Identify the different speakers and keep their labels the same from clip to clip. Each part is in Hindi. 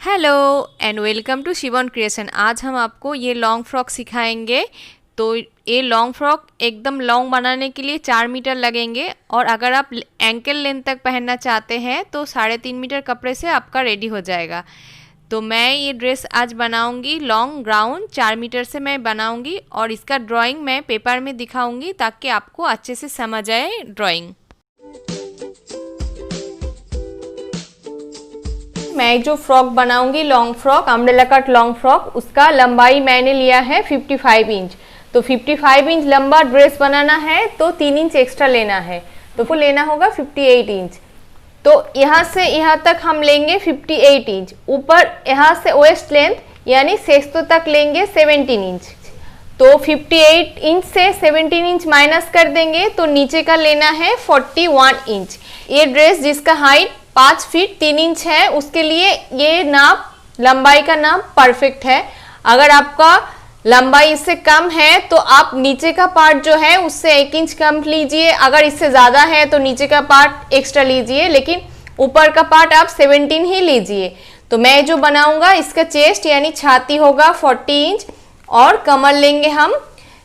Speaker 1: Hello and welcome to Shivon creation. आज हम आपको ये लॉन्ग फ्रॉक सिखाएंगे। तो ये लॉन्ग फ्रॉक एकदम लॉन्ग बनाने के लिए 4 मीटर लगेंगे और अगर आप एंकल लेंथ तक पहनना चाहते हैं तो 3.5 मीटर कपड़े से आपका रेडी हो जाएगा। तो मैं ये ड्रेस आज बनाऊंगी लॉन्ग गाउन 4 मीटर से मैं बनाऊंगी और इसका ड्राइंग मैं पेपर में दिखाऊंगी ताकि आपको अच्छे से समझ आए ड्राइंग। मैं जो फ्रॉक बनाऊंगी long frock umbrella cut long frock, उसका लंबाई मैंने लिया है 55 इंच। तो 55 इंच लंबा ड्रेस बनाना है तो 3 इंच एक्स्ट्रा लेना है, तो वो लेना होगा 58 इंच। तो यहाँ से यहाँ तक हम लेंगे 58 इंच। ऊपर यहाँ से वेस्ट लेंथ यानी सेक्सो तक लेंगे 17 इंच। तो 58 इंच से 17 इंच माइनस कर देंगे तो नीचे का लेना है 41 इंच। ये ड्रेस जिसका हाइट 5 फीट 3 इंच है उसके लिए ये नाप लंबाई का नाप परफेक्ट है। अगर आपका लंबाई इससे कम है तो आप नीचे का पार्ट जो है उससे 1 इंच कम लीजिए, अगर इससे ज़्यादा है तो नीचे का पार्ट एक्स्ट्रा लीजिए, लेकिन ऊपर का पार्ट आप 17 ही लीजिए। तो मैं जो बनाऊंगा इसका चेस्ट यानी छाती होगा 40 इंच और कमर लेंगे हम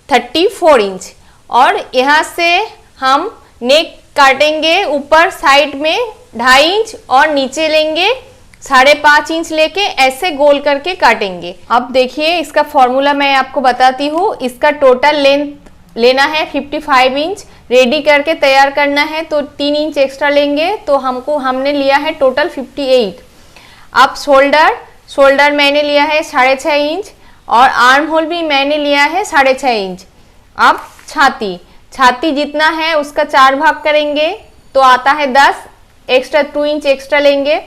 Speaker 1: 34 इंच। और यहाँ से हम नेक काटेंगे ऊपर साइड में 2.5 इंच और नीचे लेंगे 5.5 इंच लेके ऐसे गोल करके काटेंगे। अब देखिए इसका फॉर्मूला मैं आपको बताती हूँ। इसका टोटल लेंथ लेना है 55 इंच, रेडी करके तैयार करना है तो 3 इंच एक्स्ट्रा लेंगे, तो हमने लिया है टोटल 58। अब शोल्डर मैंने लिया है 6.5 इंच और आर्म होल भी मैंने लिया है 6.5 इंच। अब छाती जितना है उसका 4 भाग करेंगे तो आता है 10, एक्स्ट्रा 2 इंच एक्स्ट्रा लेंगे।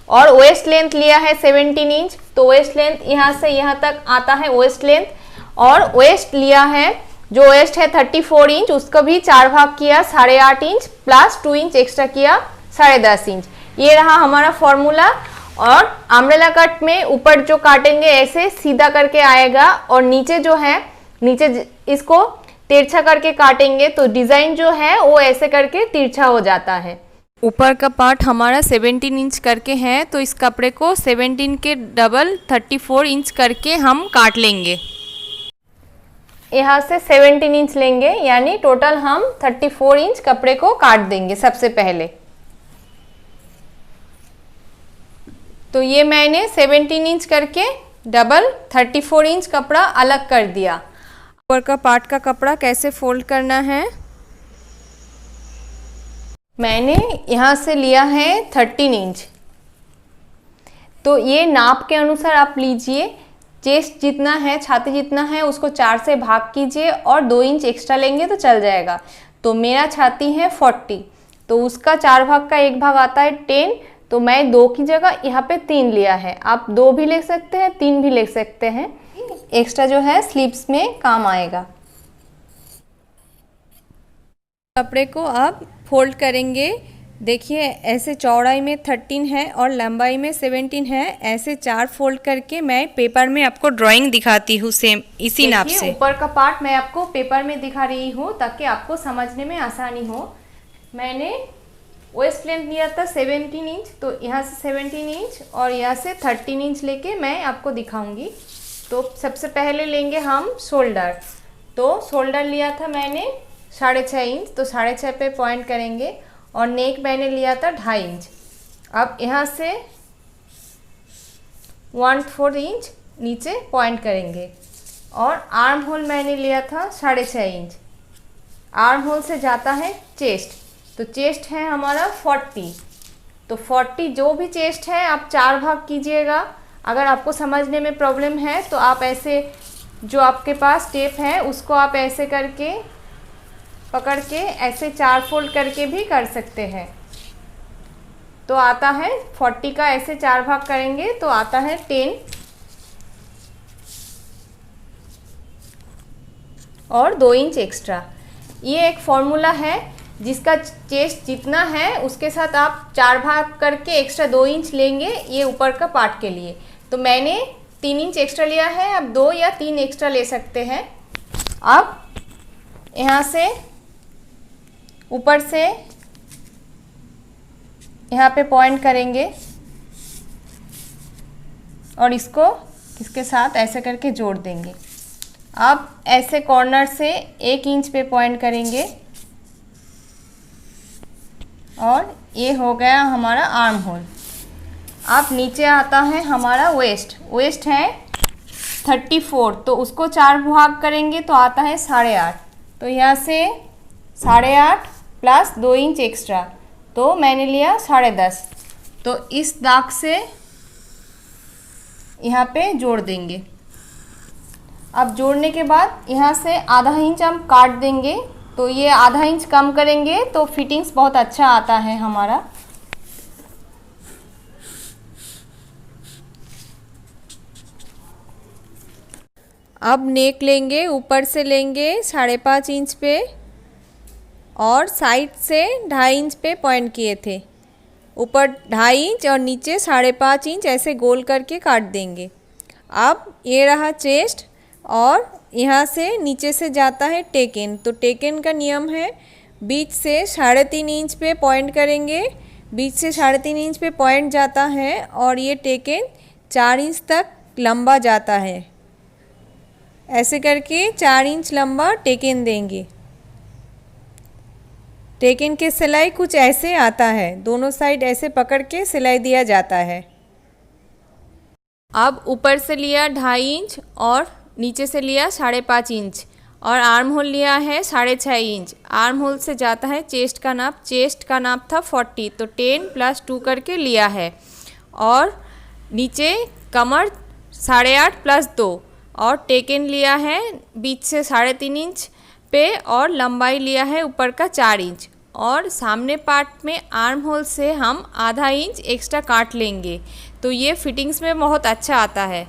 Speaker 1: और वेस्ट लेंथ लिया है 17 इंच, तो वेस्ट लेंथ यहाँ से यहाँ तक आता है वेस्ट लेंथ। और वेस्ट लिया है जो वेस्ट है 34 इंच, उसको भी 4 भाग किया 8.5 इंच प्लस 2 इंच एक्स्ट्रा किया 10.5 इंच। ये रहा हमारा फॉर्मूला। और अम्ब्रेला कट में ऊपर जो काटेंगे ऐसे सीधा करके आएगा और नीचे जो है नीचे इसको तिरछा करके काटेंगे तो डिजाइन जो है वो ऐसे करके तिरछा हो जाता है। ऊपर का पार्ट हमारा 17 इंच करके है तो इस कपड़े को 17 के डबल 34 इंच करके हम काट लेंगे। यहाँ से 17 इंच लेंगे यानी टोटल हम 34 इंच कपड़े को काट देंगे सबसे पहले। तो ये मैंने 17 इंच करके डबल 34 इंच कपड़ा अलग कर दिया। ऊपर का पार्ट का कपड़ा कैसे फोल्ड करना है, मैंने यहाँ से लिया है 13 इंच। तो ये नाप के अनुसार आप लीजिए, चेस्ट जितना है छाती जितना है उसको 4 से भाग कीजिए और 2 इंच एक्स्ट्रा लेंगे तो चल जाएगा। तो मेरा छाती है 40, तो उसका 4 भाग का 1 भाग आता है 10, तो मैं 2 की जगह यहाँ पे 3 लिया है। आप 2 भी ले सकते हैं 3 भी ले सकते हैं, एक्स्ट्रा जो है स्लीव्स में काम आएगा। कपड़े को आप फोल्ड करेंगे, देखिए ऐसे चौड़ाई में 13 है और लंबाई में 17 है, ऐसे 4 फोल्ड करके मैं पेपर में आपको ड्राइंग दिखाती हूँ सेम इसी नाप से। ऊपर का पार्ट मैं आपको पेपर में दिखा रही हूँ ताकि आपको समझने में आसानी हो। मैंने वेस्ट लेंथ लिया था 17 इंच, तो यहाँ से 17 इंच और यहाँ से 13 इंच लेके मैं आपको दिखाऊंगी। तो सबसे पहले लेंगे हम शोल्डर। तो शोल्डर लिया था मैंने 6.5 इंच, तो 6.5 पे पॉइंट करेंगे और नेक मैंने लिया था 2.5 इंच। अब यहाँ से 1/4 इंच नीचे पॉइंट करेंगे और आर्म होल मैंने लिया था 6.5 इंच। आर्म होल से जाता है चेस्ट, तो चेस्ट है हमारा 40, तो 40 जो भी चेस्ट है आप 4 भाग कीजिएगा। अगर आपको समझने में प्रॉब्लम है तो आप ऐसे जो आपके पास टेप है उसको आप ऐसे करके पकड़ के ऐसे 4 फोल्ड करके भी कर सकते हैं। तो आता है 40 का ऐसे 4 भाग करेंगे तो आता है 10 और 2 इंच एक्स्ट्रा। ये एक फॉर्मूला है जिसका चेस्ट जितना है उसके साथ आप 4 भाग करके एक्स्ट्रा 2 इंच लेंगे ये ऊपर का पार्ट के लिए। तो मैंने 3 इंच एक्स्ट्रा लिया है, अब 2 या 3 एक्स्ट्रा ले सकते हैं। अब यहाँ से ऊपर से यहाँ पे पॉइंट करेंगे और इसको इसके साथ ऐसे करके जोड़ देंगे। अब ऐसे कॉर्नर से 1 इंच पे पॉइंट करेंगे और ये हो गया हमारा आर्म होल। अब नीचे आता है हमारा वेस्ट। वेस्ट है 34, तो उसको 4 भाग करेंगे तो आता है 8.5। तो यहाँ से 8.5 प्लस 2 इंच एक्स्ट्रा, तो मैंने लिया 10.5। तो इस दाग से यहाँ पे जोड़ देंगे। अब जोड़ने के बाद यहाँ से आधा इंच हम काट देंगे, तो ये आधा इंच कम करेंगे तो फिटिंग्स बहुत अच्छा आता है हमारा। अब नेक लेंगे, ऊपर से लेंगे 5.5 इंच पे और साइड से 2.5 इंच पे पॉइंट किए थे। ऊपर 2.5 इंच और नीचे 5.5 इंच ऐसे गोल करके काट देंगे। अब ये रहा चेस्ट और यहाँ से नीचे से जाता है टेकन। तो टेकन का नियम है बीच से 3.5 इंच पे पॉइंट करेंगे, बीच से 3.5 इंच पे पॉइंट जाता है और ये टेकन 4 इंच तक लंबा जाता है। ऐसे करके 4 इंच लंबा टेकन देंगे। टेकन के सिलाई कुछ ऐसे आता है, दोनों साइड ऐसे पकड़ के सिलाई दिया जाता है। अब ऊपर से लिया 2.5 इंच और नीचे से लिया 5.5 इंच और आर्म होल लिया है 6.5 इंच। आर्म होल से जाता है चेस्ट का नाप। चेस्ट का नाप था 40, तो 10 + 2 करके लिया है। और नीचे कमर 8.5 + 2 और टेकन लिया है बीच से 3.5 इंच पे और लंबाई लिया है ऊपर का 4 इंच। और सामने पार्ट में आर्म होल से हम आधा इंच एक्स्ट्रा काट लेंगे, तो ये फिटिंग्स में बहुत अच्छा आता है।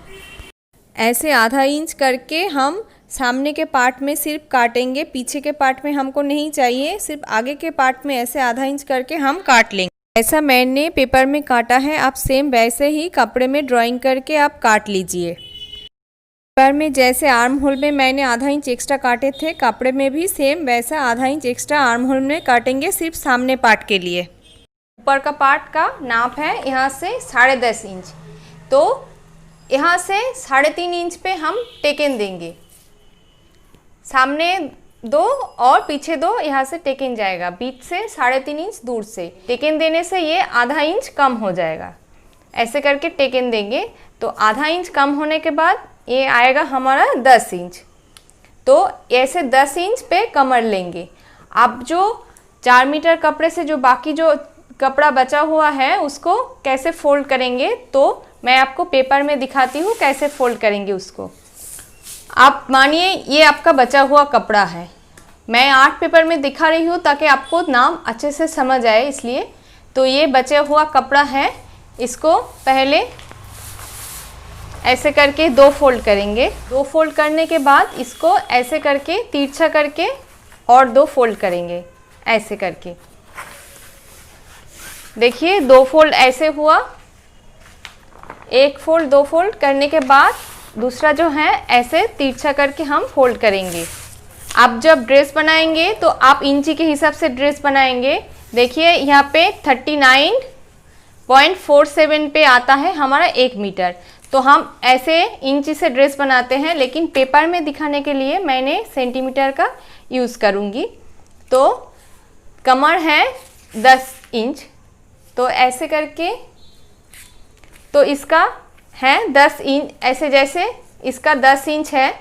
Speaker 1: ऐसे आधा इंच करके हम सामने के पार्ट में सिर्फ काटेंगे, पीछे के पार्ट में हमको नहीं चाहिए, सिर्फ आगे के पार्ट में ऐसे आधा इंच करके हम काट लेंगे। ऐसा मैंने पेपर में काटा है, आप सेम वैसे ही कपड़े में ड्राइंग करके आप काट लीजिए। पेपर में जैसे आर्म होल में मैंने आधा इंच एक्स्ट्रा काटे थे, कपड़े में भी सेम वैसा आधा इंच एक्स्ट्रा आर्म होल में काटेंगे, सिर्फ सामने पार्ट के लिए। ऊपर का पार्ट का नाप है यहाँ से 10.5 इंच, तो यहाँ से 3.5 इंच पे हम टेकन देंगे। सामने 2 और पीछे 2 यहाँ से टेकन जाएगा, बीच से 3.5 इंच दूर से टेकन देने से ये आधा इंच कम हो जाएगा। ऐसे करके टेकन देंगे तो आधा इंच कम होने के बाद ये आएगा हमारा 10 इंच। तो ऐसे 10 इंच पे कमर लेंगे। अब जो 4 मीटर कपड़े से जो बाकी जो कपड़ा बचा हुआ है उसको कैसे फोल्ड करेंगे, तो मैं आपको पेपर में दिखाती हूँ कैसे फोल्ड करेंगे उसको। आप मानिए ये आपका बचा हुआ कपड़ा है, मैं आर्ट पेपर में दिखा रही हूँ ताकि आपको नाम अच्छे से समझ आए इसलिए। तो ये बचा हुआ कपड़ा है, इसको पहले ऐसे करके 2 फोल्ड करेंगे। 2 फोल्ड करने के बाद इसको ऐसे करके तिरछा करके और 2 फोल्ड करेंगे ऐसे करके। देखिए 2 फोल्ड ऐसे हुआ, 1 फोल्ड 2 फोल्ड करने के बाद दूसरा जो है ऐसे तिरछा करके हम फोल्ड करेंगे। आप जब ड्रेस बनाएंगे तो आप इंची के हिसाब से ड्रेस बनाएंगे। देखिए यहाँ पे 39.47 पे आता है हमारा 1 मीटर, तो हम ऐसे इंची से ड्रेस बनाते हैं, लेकिन पेपर में दिखाने के लिए मैंने सेंटीमीटर का यूज़ करूँगी। तो कमर है 10 इंच, तो ऐसे करके तो इसका है 10 इंच, ऐसे जैसे इसका 10 इंच है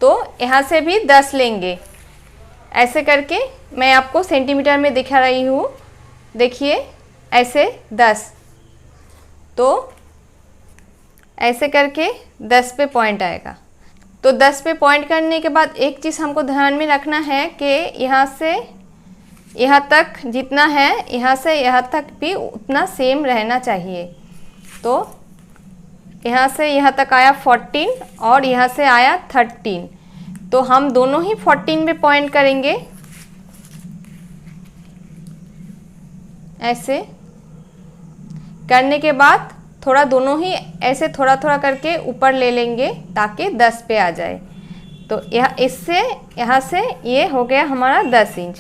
Speaker 1: तो यहाँ से भी 10 लेंगे। ऐसे करके मैं आपको सेंटीमीटर में दिखा रही हूँ। देखिए ऐसे 10, तो ऐसे करके 10 पे पॉइंट आएगा। तो 10 पे पॉइंट करने के बाद एक चीज़ हमको ध्यान में रखना है कि यहाँ से यहाँ तक जितना है, यहाँ से यहाँ तक भी उतना सेम रहना चाहिए। तो यहाँ से यहाँ तक आया 14 और यहाँ से आया 13, तो हम दोनों ही 14 पे पॉइंट करेंगे। ऐसे करने के बाद थोड़ा दोनों ही ऐसे थोड़ा थोड़ा करके ऊपर ले लेंगे ताकि 10 पे आ जाए। तो यह इससे यहाँ से ये हो गया हमारा 10 इंच।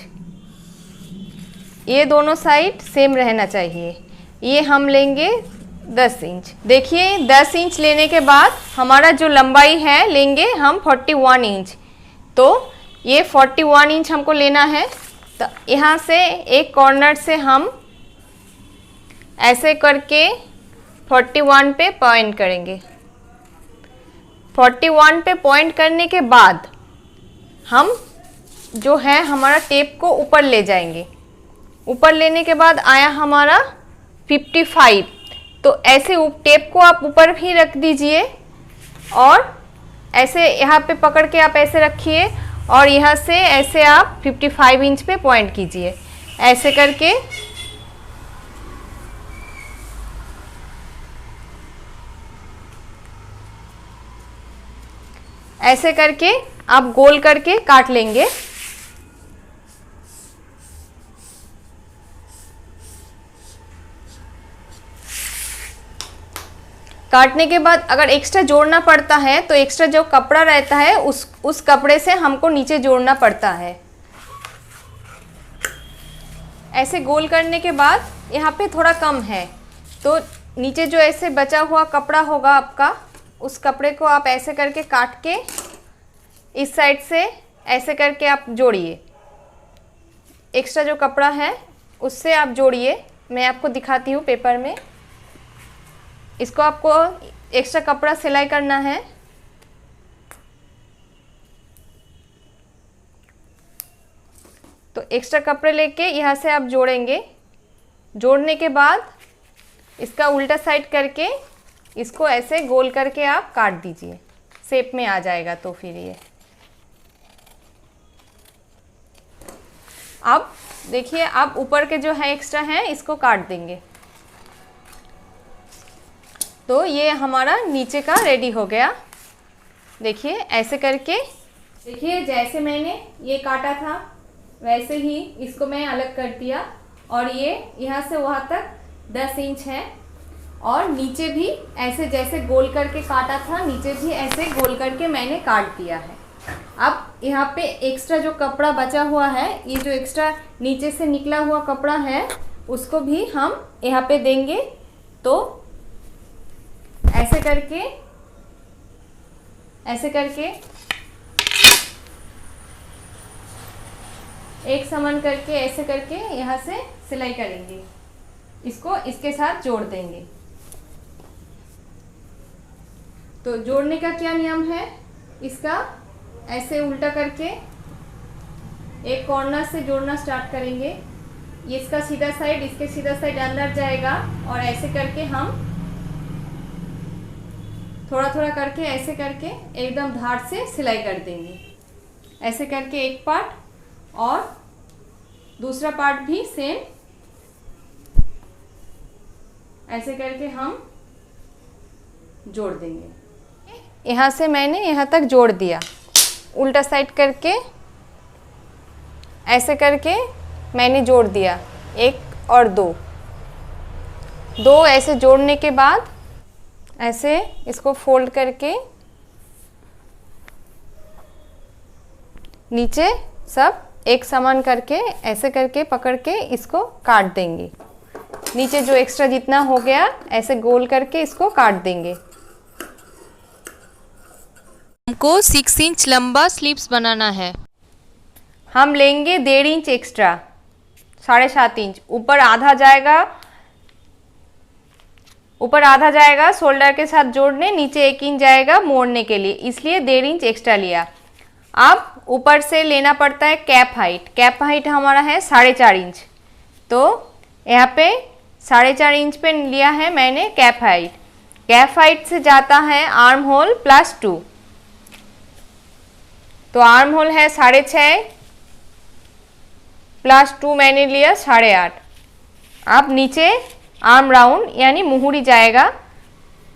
Speaker 1: ये दोनों साइड सेम रहना चाहिए। ये हम लेंगे 10 इंच। देखिए 10 इंच लेने के बाद हमारा जो लंबाई है लेंगे हम 41 इंच। तो ये 41 इंच हमको लेना है। तो यहाँ से एक कॉर्नर से हम ऐसे करके 41 पे पॉइंट करेंगे। 41 पे पॉइंट करने के बाद हम जो है हमारा टेप को ऊपर ले जाएंगे। ऊपर लेने के बाद आया हमारा 55। तो ऐसे टेप को आप ऊपर भी रख दीजिए और ऐसे यहाँ पे पकड़ के आप ऐसे रखिए और यहाँ से ऐसे आप 55 इंच पे पॉइंट कीजिए। ऐसे करके आप गोल करके काट लेंगे। काटने के बाद अगर एक्स्ट्रा जोड़ना पड़ता है तो एक्स्ट्रा जो कपड़ा रहता है उस कपड़े से हमको नीचे जोड़ना पड़ता है। ऐसे गोल करने के बाद यहाँ पे थोड़ा कम है तो नीचे जो ऐसे बचा हुआ कपड़ा होगा आपका, उस कपड़े को आप ऐसे करके काट के इस साइड से ऐसे करके आप जोड़िए। एक्स्ट्रा जो कपड़ा है उससे आप जोड़िए। मैं आपको दिखाती हूँ पेपर में। इसको आपको एक्स्ट्रा कपड़ा सिलाई करना है। तो एक्स्ट्रा कपड़े लेके यहाँ से आप जोड़ेंगे। जोड़ने के बाद इसका उल्टा साइड करके इसको ऐसे गोल करके आप काट दीजिए। शेप में आ जाएगा। तो फिर ये अब देखिए आप ऊपर के जो है एक्स्ट्रा है इसको काट देंगे। तो ये हमारा नीचे का रेडी हो गया। देखिए ऐसे करके, देखिए जैसे मैंने ये काटा था वैसे ही इसको मैं अलग कर दिया और ये यहाँ से वहाँ तक 10 इंच है और नीचे भी ऐसे जैसे गोल करके काटा था नीचे भी ऐसे गोल करके मैंने काट दिया है। अब यहाँ पे एक्स्ट्रा जो कपड़ा बचा हुआ है, ये जो एक्स्ट्रा नीचे से निकला हुआ कपड़ा है उसको भी हम यहाँ पे देंगे। तो ऐसे करके एक समान करके ऐसे करके यहाँ से सिलाई करेंगे। इसको इसके साथ जोड़ देंगे। तो जोड़ने का क्या नियम है, इसका ऐसे उल्टा करके एक कॉर्नर से जोड़ना स्टार्ट करेंगे। ये इसका सीधा साइड इसके सीधा साइड अंदर जाएगा और ऐसे करके हम थोड़ा थोड़ा करके ऐसे करके एकदम धार से सिलाई कर देंगे। ऐसे करके एक पार्ट और दूसरा पार्ट भी सेम ऐसे करके हम जोड़ देंगे। यहाँ से मैंने यहाँ तक जोड़ दिया। उल्टा साइड करके ऐसे करके मैंने जोड़ दिया। एक और दो ऐसे जोड़ने के बाद ऐसे इसको फोल्ड करके नीचे सब एक समान करके ऐसे करके पकड़ के इसको काट देंगे। नीचे जो एक्स्ट्रा जितना हो गया ऐसे गोल करके इसको काट देंगे। हमको 6 इंच लंबा स्लीव्स बनाना है। हम लेंगे 1.5 इंच एक्स्ट्रा, 7.5 इंच। ऊपर आधा जाएगा शोल्डर के साथ जोड़ने, नीचे 1 इंच जाएगा मोड़ने के लिए, इसलिए 1.5 इंच एक्स्ट्रा लिया। अब ऊपर से लेना पड़ता है कैप हाइट। कैप हाइट हमारा है 4.5 इंच। तो यहाँ पे 4.5 इंच पे लिया है मैंने कैप हाइट। कैप हाइट से जाता है आर्म होल +2। तो आर्म होल है 6.5 +2 मैंने लिया 8.5। अब नीचे आर्म राउंड यानी मुहुरी जाएगा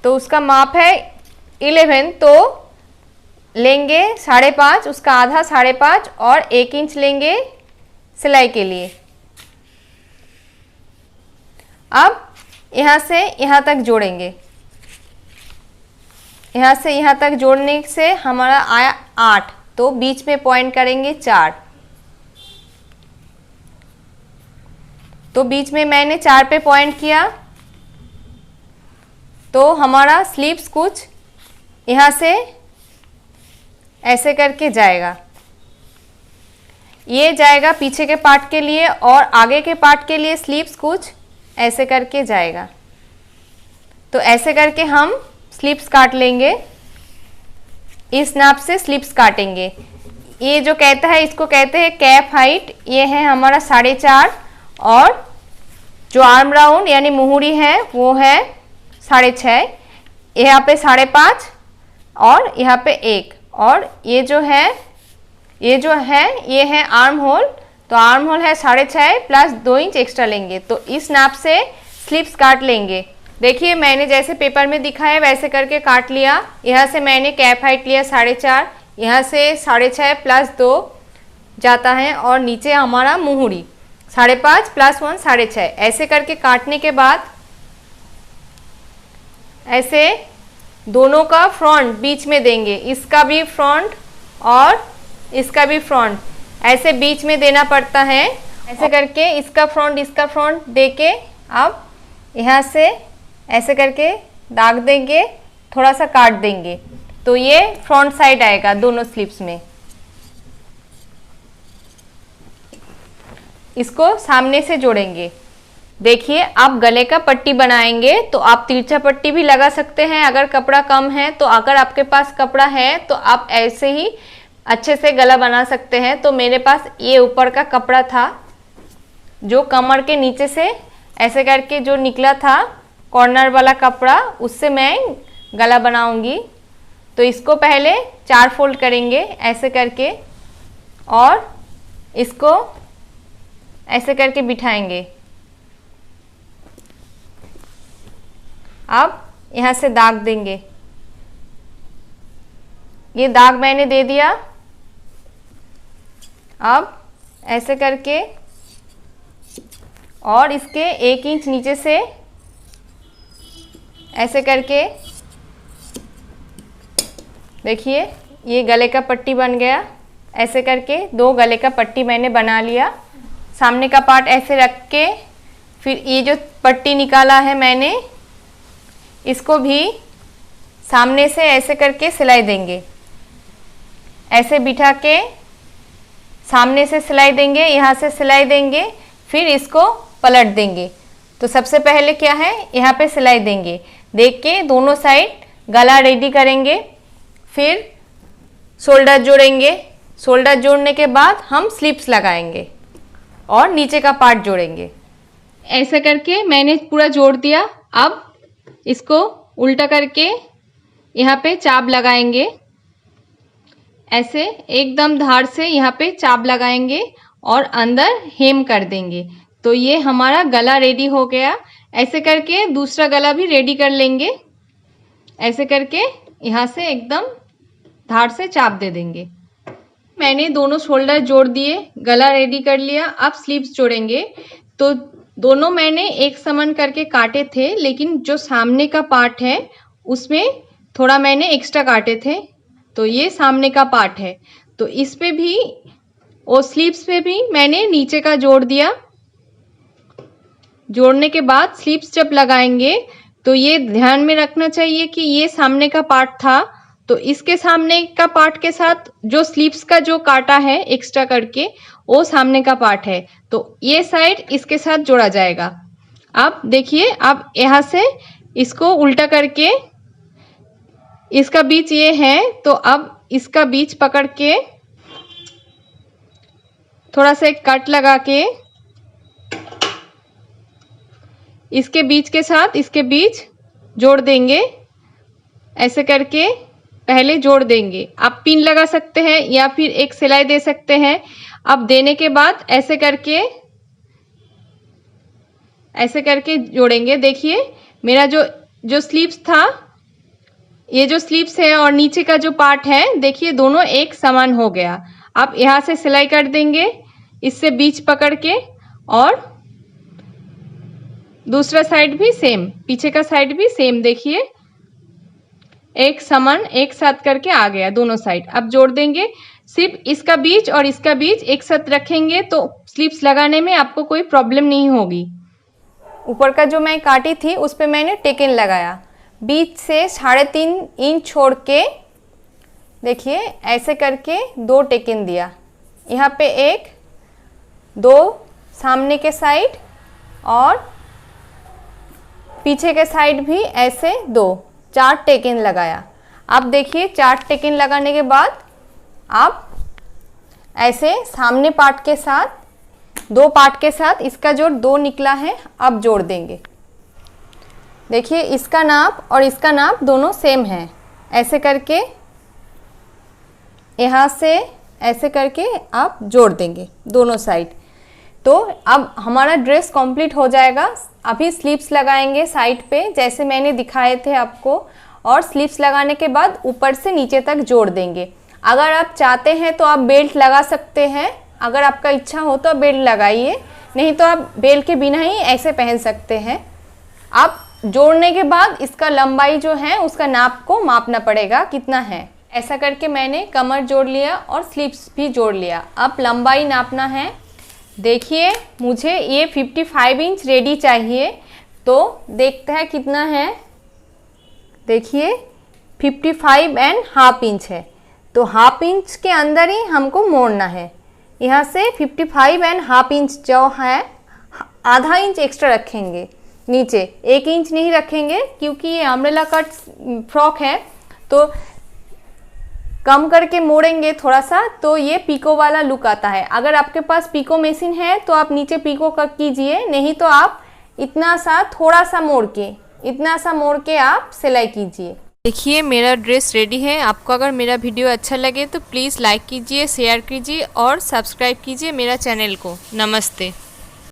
Speaker 1: तो उसका माप है 11। तो लेंगे 5.5, उसका आधा 5.5 और 1 इंच लेंगे सिलाई के लिए। अब यहाँ से यहाँ तक जोड़ेंगे। यहाँ से यहाँ तक जोड़ने से हमारा आया 8। तो बीच में पॉइंट करेंगे 4। तो बीच में मैंने 4 पे पॉइंट किया तो हमारा स्लीव्स कुछ यहाँ से ऐसे करके जाएगा, ये जाएगा पीछे के पार्ट के लिए, और आगे के पार्ट के लिए स्लीव्स कुछ ऐसे करके जाएगा। तो ऐसे करके हम स्लीव्स काट लेंगे, इस नाप से स्लीव्स काटेंगे। ये जो कहता है इसको कहते हैं कैप हाइट, ये है हमारा 4.5, और जो आर्म राउंड यानी मुहूरी है वो है 6.5, यहाँ पे 5.5 और यहाँ पे 1, और ये जो है ये है आर्म होल। तो आर्म होल है 6.5 प्लस 2 इंच एक्स्ट्रा लेंगे। तो इस नाप से स्लीव्स काट लेंगे। देखिए मैंने जैसे पेपर में दिखाया वैसे करके काट लिया। यहाँ से मैंने कैप हाइट लिया 4.5, यहाँ से 6.5 प्लस 2 जाता है, और नीचे हमारा मुहूरी 5.5 प्लस 1 6.5। ऐसे करके काटने के बाद ऐसे दोनों का फ्रंट बीच में देंगे, इसका भी फ्रंट और इसका भी फ्रंट ऐसे बीच में देना पड़ता है। ऐसे करके इसका फ्रंट दे के अब यहाँ से ऐसे करके दाग देंगे, थोड़ा सा काट देंगे, तो ये फ्रंट साइड आएगा दोनों स्लीव्स में। इसको सामने से जोड़ेंगे। देखिए आप गले का पट्टी बनाएंगे तो आप तिरछा पट्टी भी लगा सकते हैं अगर कपड़ा कम है। तो अगर आपके पास कपड़ा है तो आप ऐसे ही अच्छे से गला बना सकते हैं। तो मेरे पास ये ऊपर का कपड़ा था जो कमर के नीचे से ऐसे करके जो निकला था कॉर्नर वाला कपड़ा, उससे मैं गला बनाऊंगी। तो इसको पहले 4 फोल्ड करेंगे ऐसे करके, और इसको ऐसे करके बिठाएंगे। अब यहाँ से दाग देंगे, ये दाग मैंने दे दिया। अब ऐसे करके और इसके 1 इंच नीचे से ऐसे करके देखिए ये गले का पट्टी बन गया। ऐसे करके 2 गले का पट्टी मैंने बना लिया। सामने का पार्ट ऐसे रख के फिर ये जो पट्टी निकाला है मैंने, इसको भी सामने से ऐसे करके सिलाई देंगे। ऐसे बिठा के सामने से सिलाई देंगे, यहाँ से सिलाई देंगे, फिर इसको पलट देंगे। तो सबसे पहले क्या है, यहाँ पे सिलाई देंगे, देख के दोनों साइड गला रेडी करेंगे। फिर शोल्डर जोड़ेंगे, शोल्डर जोड़ने के बाद हम स्लीव्स लगाएंगे और नीचे का पार्ट जोड़ेंगे। ऐसे करके मैंने पूरा जोड़ दिया। अब इसको उल्टा करके यहाँ पे चाप लगाएंगे, ऐसे एकदम धार से यहाँ पे चाप लगाएंगे और अंदर हेम कर देंगे। तो ये हमारा गला रेडी हो गया। ऐसे करके दूसरा गला भी रेडी कर लेंगे। ऐसे करके यहाँ से एकदम धार से चाप दे देंगे। मैंने दोनों शोल्डर जोड़ दिए, गला रेडी कर लिया। अब स्लीव्स जोड़ेंगे। तो दोनों मैंने एक समान करके काटे थे, लेकिन जो सामने का पार्ट है उसमें थोड़ा मैंने एक्स्ट्रा काटे थे। तो ये सामने का पार्ट है, तो इस पे भी और स्लीव्स पे भी मैंने नीचे का जोड़ दिया। जोड़ने के बाद स्लीव्स जब लगाएंगे तो ये ध्यान में रखना चाहिए कि ये सामने का पार्ट था, तो इसके सामने का पार्ट के साथ जो स्लीव्स का जो काटा है एक्स्ट्रा करके वो सामने का पार्ट है, तो ये साइड इसके साथ जोड़ा जाएगा। अब देखिए, अब यहाँ से इसको उल्टा करके इसका बीच ये है, तो अब इसका बीच पकड़ के थोड़ा सा एक कट लगा के इसके बीच के साथ इसके बीच जोड़ देंगे। ऐसे करके पहले जोड़ देंगे। आप पिन लगा सकते हैं या फिर एक सिलाई दे सकते हैं। अब देने के बाद ऐसे करके जोड़ेंगे। देखिए मेरा जो स्लीव्स था, ये जो स्लीव्स है और नीचे का जो पार्ट है, देखिए दोनों एक समान हो गया। अब यहाँ से सिलाई कर देंगे इससे बीच पकड़ के, और दूसरा साइड भी सेम, पीछे का साइड भी सेम। देखिए एक समान एक साथ करके आ गया दोनों साइड। अब जोड़ देंगे। सिर्फ इसका बीच और इसका बीच एक साथ रखेंगे तो स्लीव्स लगाने में आपको कोई प्रॉब्लम नहीं होगी। ऊपर का जो मैं काटी थी उस पे मैंने टेकन लगाया। बीच से 3.5 इंच छोड़ के देखिए ऐसे करके 2 टेकन दिया। यहाँ पे 1, 2 सामने के साइड और पीछे के साइड भी ऐसे 2, 4 टेकन लगाया। अब देखिए 4 टेकन लगाने के बाद आप ऐसे सामने पार्ट के साथ, 2 पार्ट के साथ इसका जो 2 निकला है अब जोड़ देंगे। देखिए इसका नाप और इसका नाप दोनों सेम है। ऐसे करके यहाँ से ऐसे करके आप जोड़ देंगे दोनों साइड। तो अब हमारा ड्रेस कंप्लीट हो जाएगा। अभी स्लीव्स लगाएंगे साइड पे जैसे मैंने दिखाए थे आपको, और स्लीव्स लगाने के बाद ऊपर से नीचे तक जोड़ देंगे। अगर आप चाहते हैं तो आप बेल्ट लगा सकते हैं, अगर आपका इच्छा हो तो बेल्ट लगाइए, नहीं तो आप बेल्ट के बिना ही ऐसे पहन सकते हैं। आप जोड़ने के बाद इसका लंबाई जो है उसका नाप को मापना पड़ेगा कितना है। ऐसा करके मैंने कमर जोड़ लिया और स्लीव्स भी जोड़ लिया। अब लंबाई नापना है। देखिए मुझे ये 55 इंच रेडी चाहिए, तो देखते हैं कितना है। देखिए 55.5 इंच है, तो हाफ इंच के अंदर ही हमको मोड़ना है। यहाँ से 55.5 इंच जो है, आधा इंच एक्स्ट्रा रखेंगे नीचे, 1 इंच नहीं रखेंगे क्योंकि ये अम्ब्रेला कट फ्रॉक है, तो कम करके मोड़ेंगे थोड़ा सा तो ये पीको वाला लुक आता है। अगर आपके पास पीको मशीन है तो आप नीचे पीको कीजिए, नहीं तो आप इतना सा थोड़ा सा मोड़ के, इतना सा मोड़ के आप सिलाई कीजिए। देखिए मेरा ड्रेस रेडी है। आपको अगर मेरा वीडियो अच्छा लगे तो प्लीज़ लाइक कीजिए, शेयर कीजिए और सब्सक्राइब कीजिए मेरा चैनल को। नमस्ते।